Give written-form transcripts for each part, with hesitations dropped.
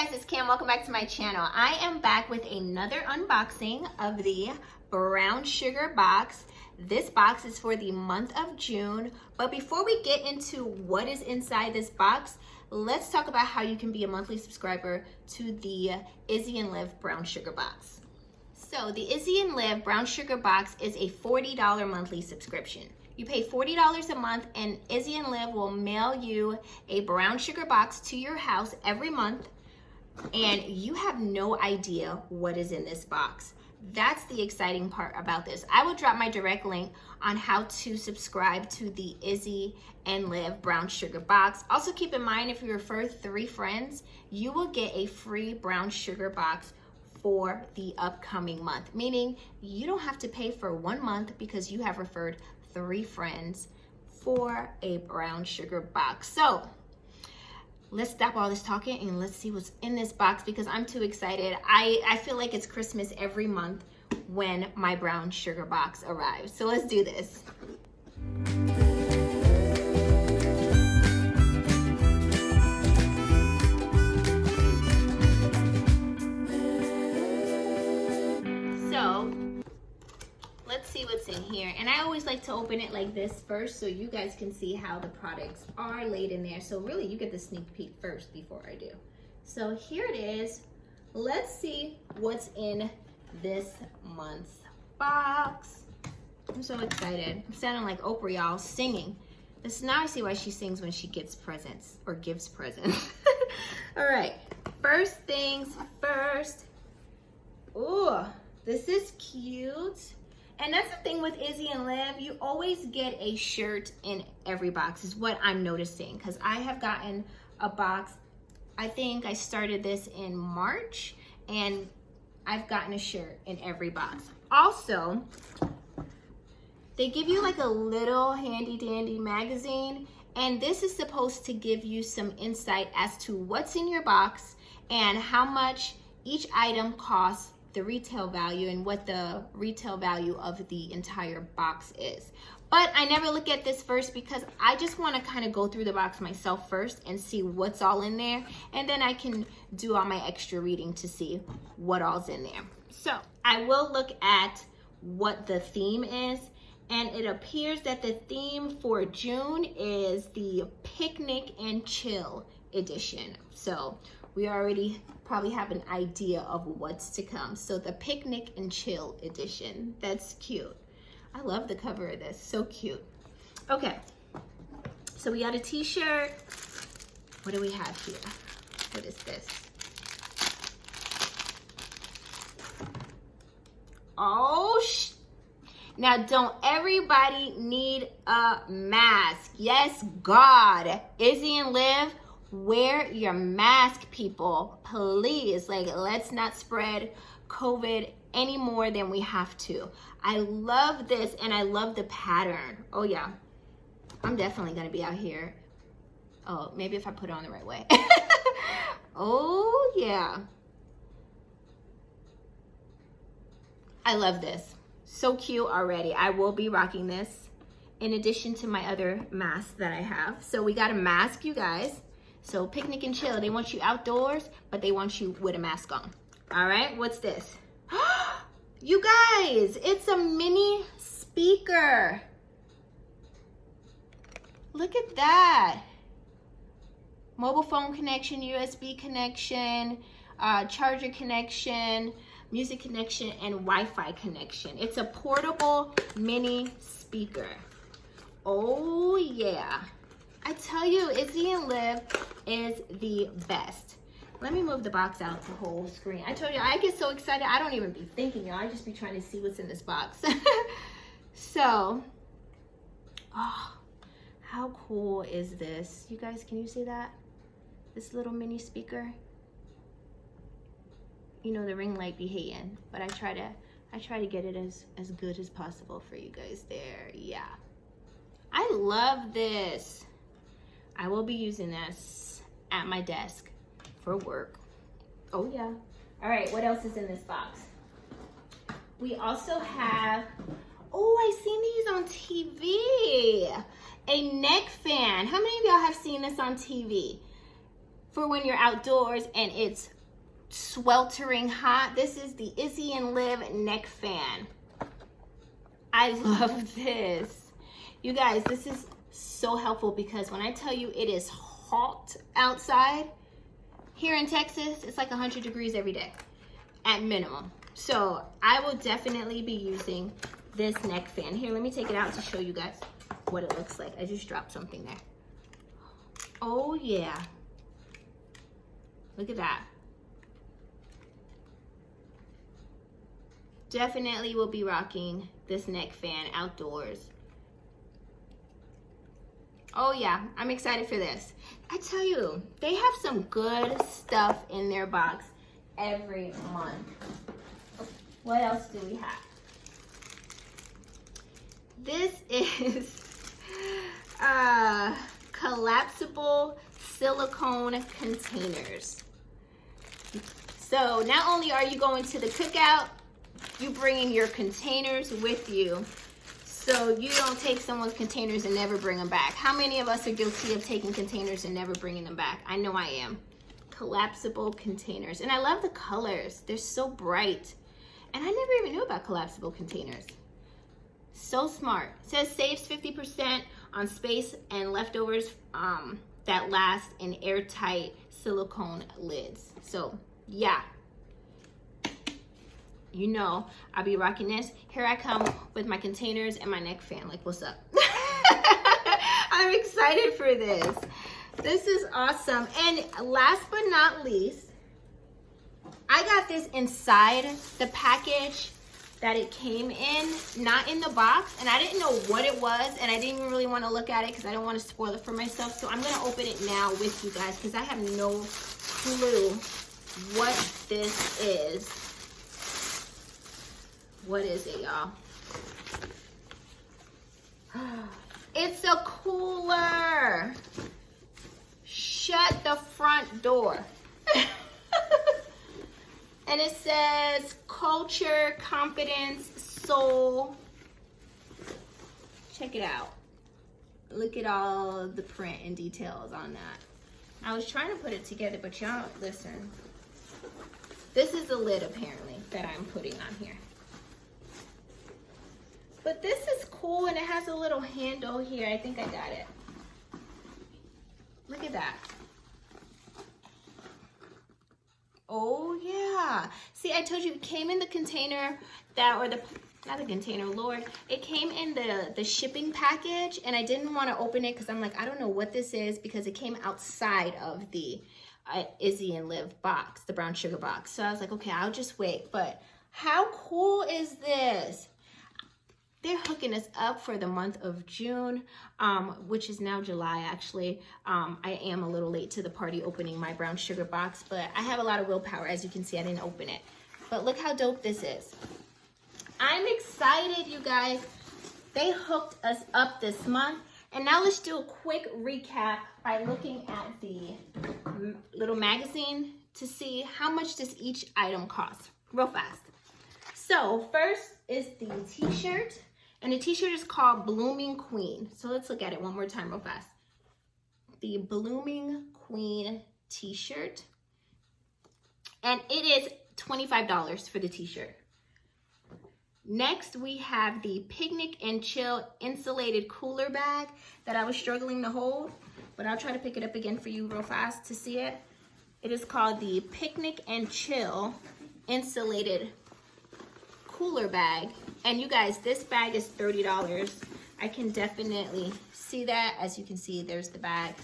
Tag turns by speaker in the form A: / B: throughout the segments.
A: guys, it's Cam. Welcome back to my channel. I am back with another unboxing of the Brown Sugar box. This box is for the month of June. But before we get into what is inside this box, let's talk about how you can be a monthly subscriber to the IZZY and LIV Brown Sugar box. So the IZZY and LIV Brown Sugar box is a $40 monthly subscription. You pay $40 a month and IZZY and LIV will mail you a brown sugar box to your house every month, and you have no idea what is in this box. That's the exciting part about this. I will drop my direct link on how to subscribe to the IZZY and LIV Brown Sugar box. Also keep in mind, if you refer 3 friends, you will get a free brown sugar box for the upcoming month, meaning you don't have to pay for 1 month because you have referred 3 friends for a brown sugar box. So let's stop all this talking and let's see what's in this box, because I'm too excited. I feel like it's Christmas every month when my brown sugar box arrives. So let's do this. Let's see what's in here. And I always like to open it like this first so you guys can see how the products are laid in there. So really you get the sneak peek first before I do. So here it is. Let's see what's in this month's box. I'm so excited. I'm sounding like Oprah, y'all, singing. Now I see why she sings when she gets presents or gives presents. All right, first things first. Ooh, this is cute. And that's the thing with IZZY and LIV, you always get a shirt in every box is what I'm noticing, because I have gotten a box, I think I started this in March, and I've gotten a shirt in every box. Also, they give you like a little handy dandy magazine, and this is supposed to give you some insight as to what's in your box and how much each item costs, the retail value, and what the retail value of the entire box is. But I never look at this first because I just want to kind of go through the box myself first and see what's all in there, and then I can do all my extra reading to see what all's in there. So I will look at what the theme is, and it appears that the theme for June is the Picnic and Chill edition. So we already probably have an idea of what's to come. So the Picnic and Chill edition. That's cute. I love the cover of this. So cute. Okay. So we got a t-shirt. What do we have here? What is this? Oh, now don't everybody need a mask? Yes, God. IZZY and LIV, wear your mask, people, please. Like, let's not spread COVID any more than we have to. I love this, and I love the pattern. Oh yeah, I'm definitely gonna be out here. Oh, maybe if I put it on the right way. Oh yeah, I love this. So cute already. I will be rocking this in addition to my other masks that I have. So we got a mask, you guys. So Picnic and Chill, they want you outdoors, but they want you with a mask on. All right, what's this? You guys, it's a mini speaker. Look at that. Mobile phone connection, USB connection, charger connection, music connection, and Wi-Fi connection. It's a portable mini speaker. Oh yeah. I tell you, IZZY and LIV is the best. Let me move the box out the whole screen. I told you, I get so excited, I don't even be thinking, y'all. I just be trying to see what's in this box. So, oh, how cool is this? You guys, can you see that? This little mini speaker. You know, the ring light be hating, but I try to get it as good as possible for you guys there. Yeah. I love this. I will be using this at my desk for work. Oh yeah. All right, what else is in this box? We also have, oh, I seen these on TV. A neck fan. How many of y'all have seen this on TV? for when you're outdoors and it's sweltering hot. This is the IZZY and LIV neck fan. I love this. You guys, this is so helpful because when I tell you it is hot outside, here in Texas, it's like 100 degrees every day at minimum. So I will definitely be using this neck fan. Here, let me take it out to show you guys what it looks like. I just dropped something there. Oh yeah. Look at that. Definitely will be rocking this neck fan outdoors. Oh yeah, I'm excited for this. I tell you, they have some good stuff in their box every month. What else do we have? This is collapsible silicone containers. So not only are you going to the cookout, you bringing your containers with you so you don't take someone's containers and never bring them back. How many of us are guilty of taking containers and never bringing them back? I know I am. Collapsible containers. And I love the colors. They're so bright. And I never even knew about collapsible containers. So smart. It says saves 50% on space and leftovers that last in airtight silicone lids. So yeah, you know I'll be rocking this. Here I come with my containers and my neck fan. Like, what's up? I'm excited for this. This is awesome. And last but not least, I got this inside the package that it came in, not in the box, and I didn't know what it was, and I didn't even really want to look at it because I don't want to spoil it for myself. So I'm going to open it now with you guys because I have no clue what this is. What is it, y'all? It's a cooler. Shut the front door. And it says culture, confidence, soul. Check it out. Look at all the print and details on that. I was trying to put it together, but y'all, listen. This is the lid apparently that I'm putting on here. But this is cool and it has a little handle here. I think I got it. Look at that. Oh yeah. See, I told you it came in the container that, or the, not the container, Lord. It came in the shipping package and I didn't want to open it because I'm like, I don't know what this is because it came outside of the IZZY and LIV box, the brown sugar box. So I was like, okay, I'll just wait. But how cool is this? They're hooking us up for the month of June, which is now July, actually. I am a little late to the party opening my brown sugar box, but I have a lot of willpower. As you can see, I didn't open it. But look how dope this is. I'm excited, you guys. They hooked us up this month. And now let's do a quick recap by looking at the little magazine to see how much does each item cost, real fast. So first is the t-shirt. And the t-shirt is called Blooming Queen. So let's look at it one more time real fast. The Blooming Queen t-shirt. And it is $25 for the t-shirt. Next, we have the Picnic and Chill insulated cooler bag that I was struggling to hold. But I'll try to pick it up again for you real fast to see it. It is called the Picnic and Chill insulated cooler bag. And you guys, this bag is $30. I can definitely see that. As you can see, there's the bag.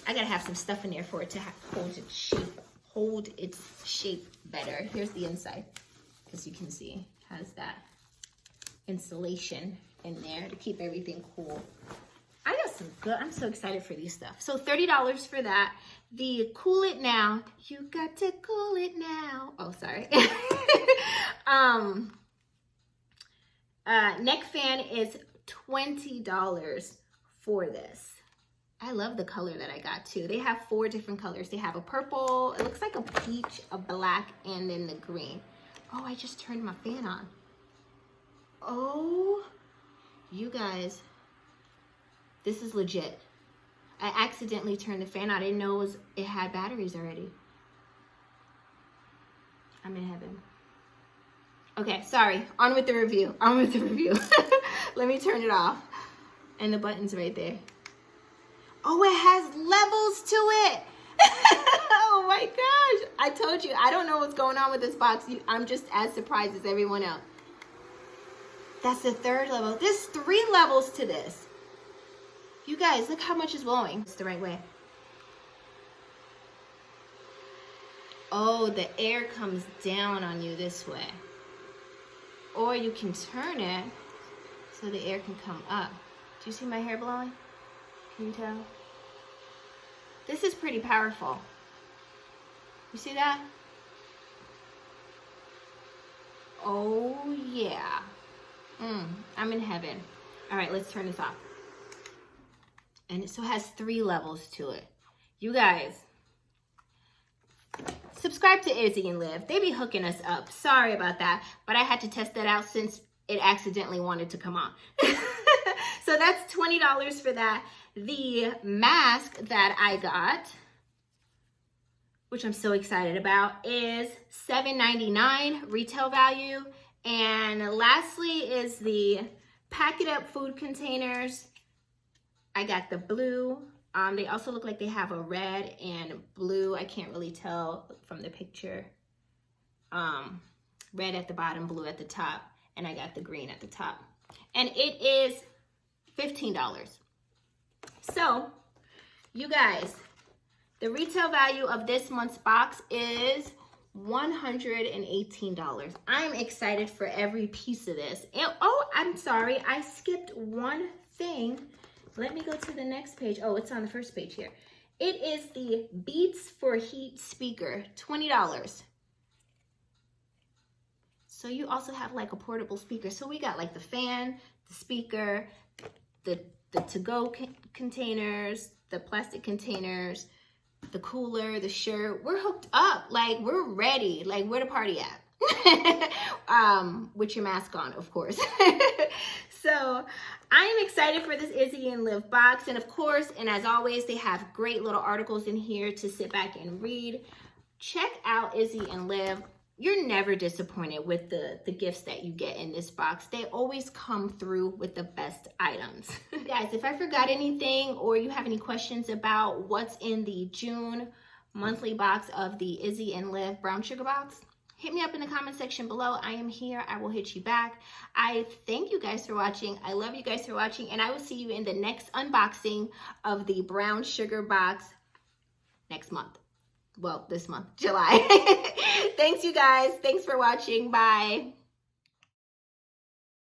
A: I gotta have some stuff in there for it to hold its shape better. Here's the inside. As you can see, has that insulation in there to keep everything cool. I got some good, I'm so excited for these stuff. So $30 for that. The Cool It Now, you got to cool it now. Oh, sorry. Neck fan is $20 for this. I love the color that I got too. They have 4 different colors. They have a purple, it looks like a peach, a black, and then the green. Oh, I just turned my fan on. Oh, you guys, this is legit. I accidentally turned the fan on. I didn't know it had batteries already. I'm in heaven. Okay, sorry. On with the review. On with the review. Let me turn it off. And the button's right there. Oh, it has levels to it. Oh my gosh. I told you, I don't know what's going on with this box. I'm just as surprised as everyone else. That's the third level. There's 3 levels to this. You guys, look how much is blowing. It's the right way. Oh, the air comes down on you this way. Or you can turn it so the air can come up. Do you see my hair blowing? Can you tell? This is pretty powerful. You see that? Oh, yeah. I'm in heaven. All right, let's turn this off. And so it has 3 levels to it. You guys, subscribe to Izzy and Liv. They be hooking us up. Sorry about that, but I had to test that out since it accidentally wanted to come on. So that's $20 for that. The mask that I got, which I'm so excited about, is $7.99 retail value. And lastly is the Pack It Up food containers. I got the blue. They also look like they have a red and blue. I can't really tell from the picture. Red at the bottom, blue at the top, and I got the green at the top. And it is $15. So, you guys, the retail value of this month's box is $118. I'm excited for every piece of this. And, oh, I'm sorry, I skipped one thing. Let me go to the next page. Oh, it's on the first page here. It is the Beats for Heat speaker, $20. So you also have like a portable speaker. So we got like the fan, the speaker, the to-go containers, the plastic containers, the cooler, the shirt. We're hooked up. Like, we're ready. Like, where the party at? With your mask on, of course. So I am excited for this Izzy and Liv box. And of course, and as always, they have great little articles in here to sit back and read. Check out Izzy and Liv. You're never disappointed with the gifts that you get in this box. They always come through with the best items. Guys, if I forgot anything or you have any questions about what's in the June monthly box of the Izzy and Liv Brown Sugar Box, hit me up in the comment section below. I am here. I will hit you back. I thank you guys for watching. I love you guys for watching. And I will see you in the next unboxing of the Brown Sugar Box next month. Well, this month, July. Thanks, you guys. Thanks for watching. Bye.